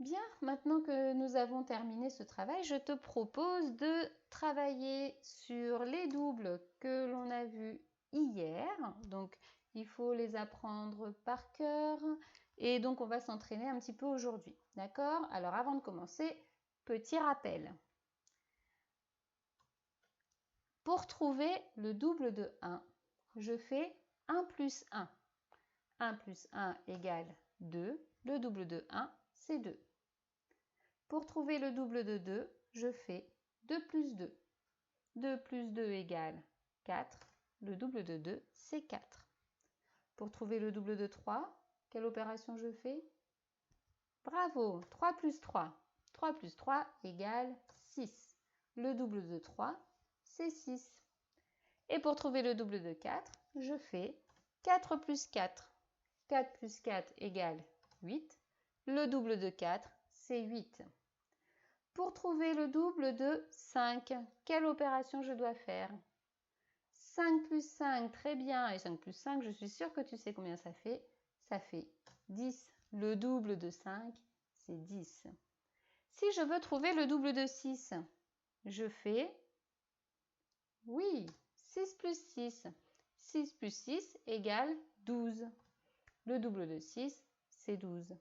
Bien, maintenant que nous avons terminé ce travail, je te propose de travailler sur les doubles que l'on a vus hier. Donc, il faut les apprendre par cœur et donc on va s'entraîner un petit peu aujourd'hui. D'accord? Alors, avant de commencer, petit rappel. Pour trouver le double de 1, je fais 1 plus 1. 1 plus 1 égale 2. Le double de 1, c'est 2. Pour trouver le double de 2, je fais 2 plus 2. 2 plus 2 égale 4. Le double de 2, c'est 4. Pour trouver le double de 3, quelle opération je fais? Bravo, 3 plus 3. 3 plus 3 égale 6. Le double de 3, c'est 6. Et pour trouver le double de 4, je fais 4 plus 4. 4 plus 4 égale 8. Le double de 4, c'est 8. Pour trouver le double de 5, quelle opération je dois faire? 5 plus 5, très bien. Et 5 plus 5, je suis sûre que tu sais combien ça fait. Ça fait 10. Le double de 5, c'est 10. Si je veux trouver le double de 6, je fais, oui, 6 plus 6. 6 plus 6 égale 12. Le double de 6, c'est 12.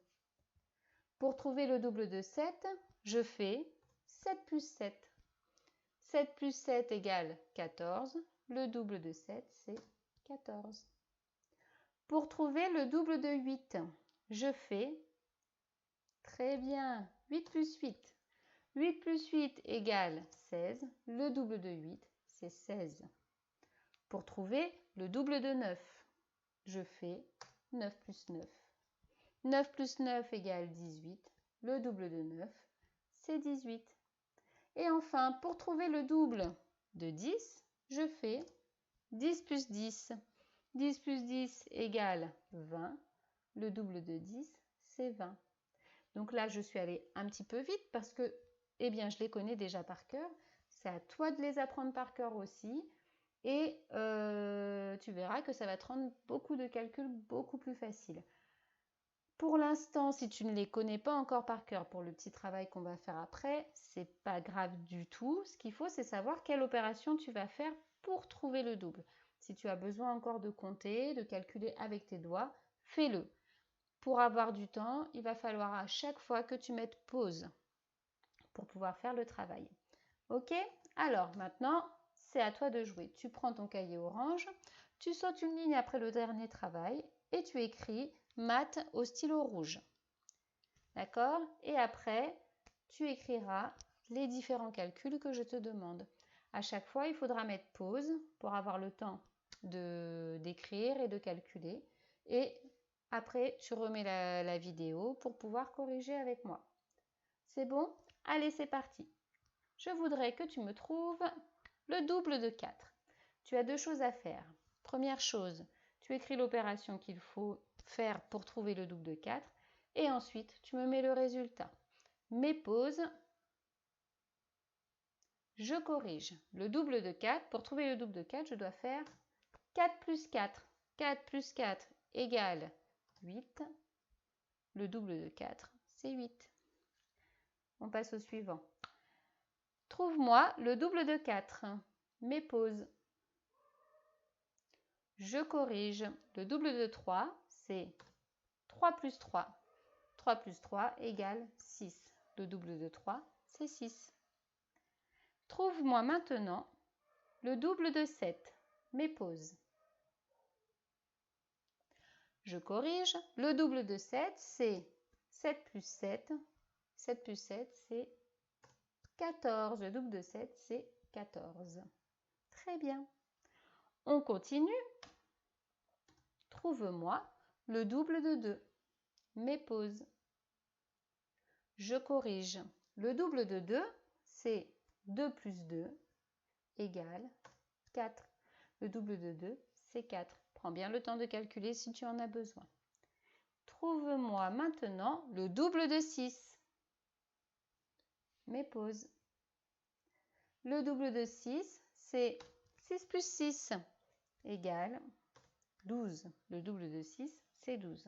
Pour trouver le double de 7, je fais 7 plus 7. 7 plus 7 égale 14. Le double de 7, c'est 14. Pour trouver le double de 8, je fais, très bien, 8 plus 8. 8 plus 8 égale 16. Le double de 8, c'est 16. Pour trouver le double de 9, je fais 9 plus 9. 9 plus 9 égale 18. Le double de 9, c'est 18. Et enfin, pour trouver le double de 10, je fais 10 plus 10. 10 plus 10 égale 20. Le double de 10, c'est 20. Donc là, je suis allée un petit peu vite parce que, eh bien, je les connais déjà par cœur. C'est à toi de les apprendre par cœur aussi. Et tu verras que ça va te rendre beaucoup de calculs beaucoup plus faciles. Pour l'instant, si tu ne les connais pas encore par cœur pour le petit travail qu'on va faire après, c'est pas grave du tout. Ce qu'il faut, c'est savoir quelle opération tu vas faire pour trouver le double. Si tu as besoin encore de compter, de calculer avec tes doigts, fais-le. Pour avoir du temps, il va falloir à chaque fois que tu mettes pause pour pouvoir faire le travail. Ok? Alors maintenant, c'est à toi de jouer. Tu prends ton cahier orange, tu sautes une ligne après le dernier travail et tu écris maths au stylo rouge. D'accord? Et après, tu écriras les différents calculs que je te demande. À chaque fois, il faudra mettre pause pour avoir le temps d'écrire et de calculer. Et après, tu remets la vidéo pour pouvoir corriger avec moi. C'est bon? Allez, c'est parti. Je voudrais que tu me trouves le double de 4. Tu as deux choses à faire. Première chose, tu écris l'opération qu'il faut faire pour trouver le double de 4 et ensuite tu me mets le résultat. Mets pause, je corrige. Le double de 4, pour trouver le double de 4, je dois faire 4 plus 4. 4 plus 4 égale 8. Le double de 4, c'est 8. On passe au suivant. Trouve-moi le double de 4. Mets pause. Je corrige. Le double de 3, c'est 3 plus 3. 3 plus 3 égale 6. Le double de 3, c'est 6. Trouve-moi maintenant le double de 7. Mets pause. Je corrige. Le double de 7, c'est 7 plus 7. 7 plus 7, c'est 14. Le double de 7, c'est 14. Très bien. On continue. Trouve-moi le double de 2. Mets pause. Je corrige. Le double de 2, c'est 2 plus 2 égale 4. Le double de 2, c'est 4. Prends bien le temps de calculer si tu en as besoin. Trouve-moi maintenant le double de 6. Mets pause. Le double de 6, c'est 6 plus 6 égale 12. Le double de 6, c'est 12.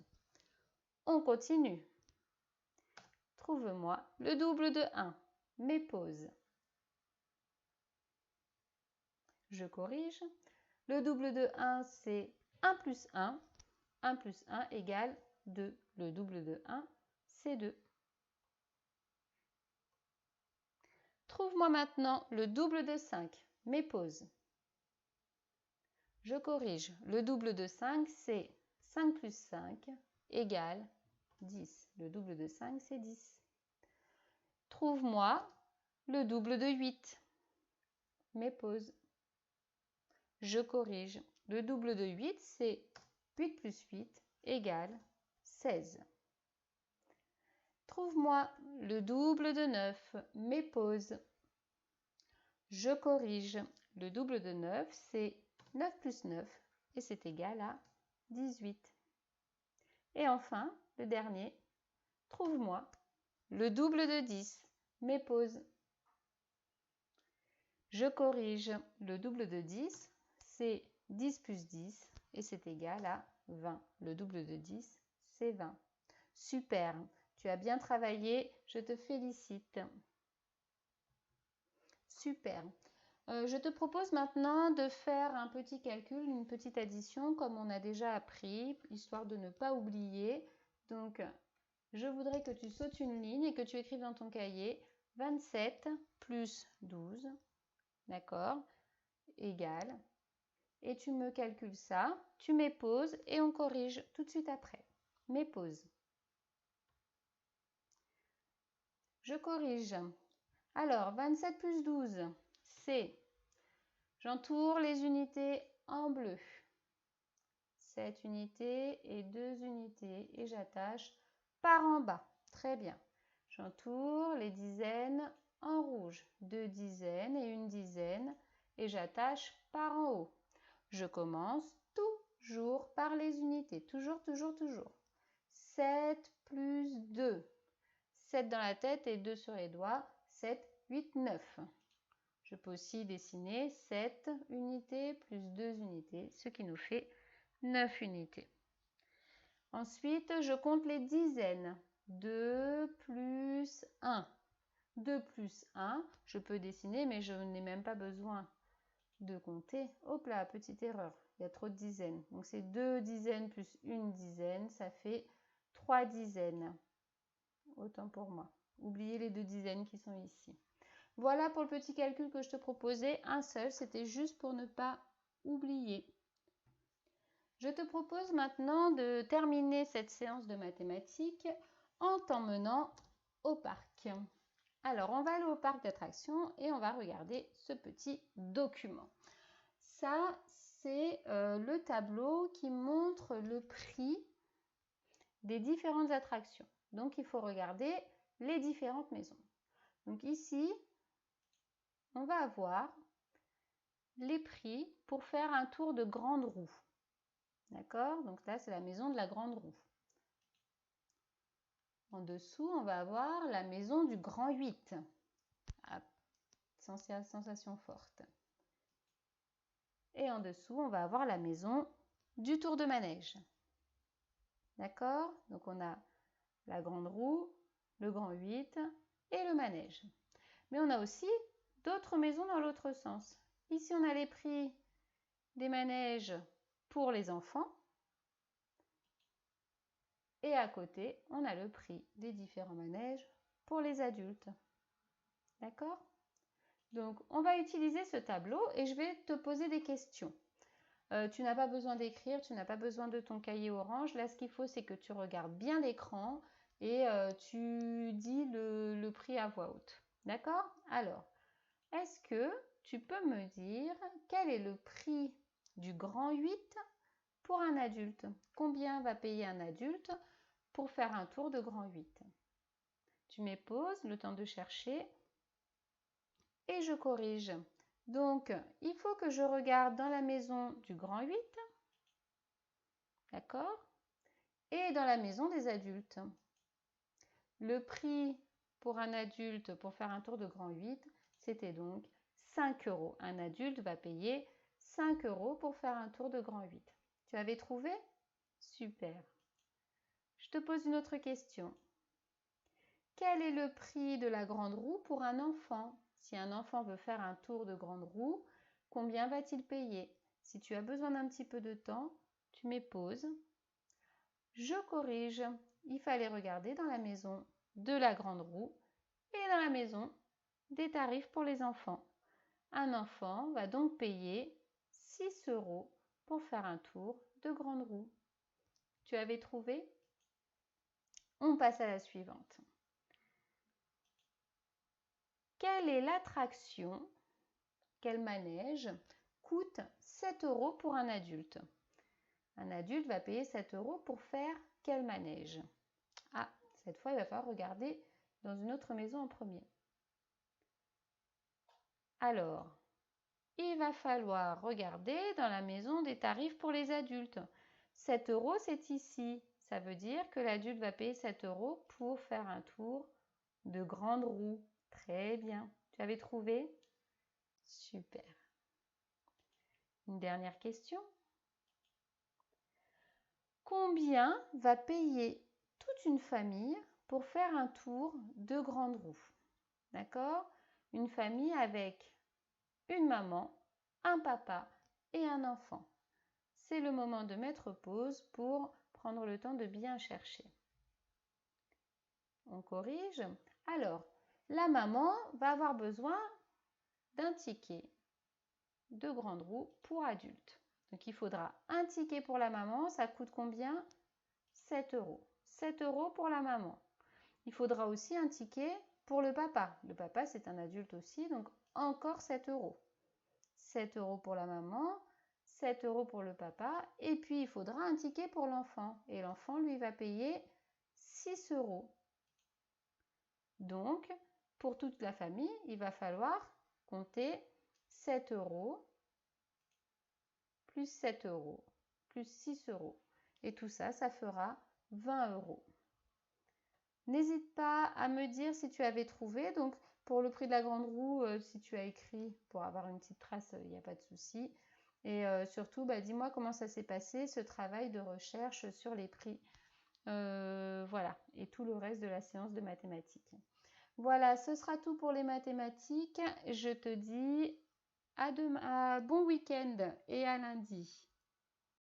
On continue. Trouve trouve-moi le double de 1. Mets pause. Je corrige. Le double de 1, c'est 1 plus 1. 1 plus 1 égale 2. Le double de 1, c'est 2. Trouve-moi maintenant le double de 5. Mets pause. Je corrige. Le double de 5, c'est 5 plus 5 égale 10. Le double de 5, c'est 10. Trouve-moi le double de 8. Mets pause. Je corrige. Le double de 8, c'est 8 plus 8 égale 16. Trouve-moi le double de 9. Mets pause. Je corrige. Le double de 9, c'est 9 plus 9 et c'est égal à 18. Et enfin, le dernier, trouve-moi le double de 10. Mets pause. Je corrige. Le double de 10, c'est 10 plus 10 et c'est égal à 20. Le double de 10, c'est 20. Super, tu as bien travaillé, je te félicite. Super. Je te propose maintenant de faire un petit calcul, une petite addition comme on a déjà appris, histoire de ne pas oublier. Donc, je voudrais que tu sautes une ligne et que tu écrives dans ton cahier 27 plus 12, d'accord, égale. Et tu me calcules ça, tu mets pause et on corrige tout de suite après. Mets pause. Je corrige. Alors, 27 plus 12, c'est, j'entoure les unités en bleu. 7 unités et 2 unités et j'attache par en bas. Très bien. J'entoure les dizaines en rouge. 2 dizaines et une dizaine et j'attache par en haut. Je commence toujours par les unités. Toujours, toujours, toujours. 7 plus 2. 7 dans la tête et 2 sur les doigts. 7, 8, 9. Je peux aussi dessiner 7 unités plus 2 unités, ce qui nous fait 9 unités. Ensuite, je compte les dizaines. 2 plus 1. 2 plus 1, je peux dessiner, mais je n'ai même pas besoin de compter. Hop là, petite erreur, il y a trop de dizaines. Donc c'est 2 dizaines plus une dizaine, ça fait 3 dizaines. Autant pour moi. Oubliez les 2 dizaines qui sont ici. Voilà pour le petit calcul que je te proposais, un seul, c'était juste pour ne pas oublier. Je te propose maintenant de terminer cette séance de mathématiques en t'emmenant au parc. Alors, on va aller au parc d'attractions et on va regarder ce petit document. Ça, c'est le tableau qui montre le prix des différentes attractions. Donc, il faut regarder les différentes maisons. Donc ici, on va avoir les prix pour faire un tour de grande roue. D'accord? Donc là, c'est la maison de la grande roue. En dessous, on va avoir la maison du grand 8. Ah, sensation forte. Et en dessous, on va avoir la maison du tour de manège. D'accord? Donc on a la grande roue, le grand 8 et le manège. Mais on a aussi d'autres maisons dans l'autre sens. Ici, on a les prix des manèges pour les enfants. Et à côté, on a le prix des différents manèges pour les adultes. D'accord? Donc, on va utiliser ce tableau et je vais te poser des questions. Tu n'as pas besoin d'écrire, tu n'as pas besoin de ton cahier orange. Là, ce qu'il faut, c'est que tu regardes bien l'écran et tu dis le prix à voix haute. D'accord? Alors, est-ce que tu peux me dire quel est le prix du grand 8 pour un adulte? Combien va payer un adulte pour faire un tour de grand 8? Tu mets pause, le temps de chercher, et je corrige. Donc, il faut que je regarde dans la maison du grand 8, d'accord? Et dans la maison des adultes. Le prix pour un adulte pour faire un tour de grand 8, c'était donc 5 €. Un adulte va payer 5 € pour faire un tour de grand 8. Tu avais trouvé? Super. Je te pose une autre question. quel est le prix de la grande roue pour un enfant? Si un enfant veut faire un tour de grande roue, combien va-t-il payer? Si tu as besoin d'un petit peu de temps, tu mets pause. Je corrige. Il fallait regarder dans la maison de la grande roue et dans la maison des tarifs pour les enfants. Un enfant va donc payer 6 € pour faire un tour de grande roue. Tu avais trouvé? On passe à la suivante. Quelle est l'attraction, quel manège coûte 7 € pour un adulte? Un adulte va payer 7 € pour faire quel manège? Ah, cette fois, il va falloir regarder dans une autre maison en premier. Alors, il va falloir regarder dans la maison des tarifs pour les adultes. 7 €, c'est ici. Ça veut dire que l'adulte va payer 7 € pour faire un tour de grande roue. Très bien. Tu avais trouvé? Super. Une dernière question. Combien va payer toute une famille pour faire un tour de grande roue? D'accord? Une famille avec une maman, un papa et un enfant. C'est le moment de mettre pause pour prendre le temps de bien chercher. On corrige. Alors, la maman va avoir besoin d'un ticket de grande roue pour adulte. Donc, il faudra un ticket pour la maman. Ça coûte combien? 7 €. 7 € pour la maman. Il faudra aussi un ticket pour le papa. Le papa, c'est un adulte aussi, donc encore 7 €. 7 € pour la maman, 7 € pour le papa, et puis il faudra un ticket pour l'enfant. Et l'enfant, lui, va payer 6 €. Donc, pour toute la famille, il va falloir compter 7 € plus 7 € plus 6 €. Et tout ça, ça fera 20 €. N'hésite pas à me dire si tu avais trouvé. Donc, pour le prix de la grande roue, si tu as écrit pour avoir une petite trace, il n'y a pas de souci. Et surtout, dis-moi comment ça s'est passé, ce travail de recherche sur les prix. Voilà, et tout le reste de la séance de mathématiques. Voilà, ce sera tout pour les mathématiques. Je te dis à demain, bon week-end et à lundi.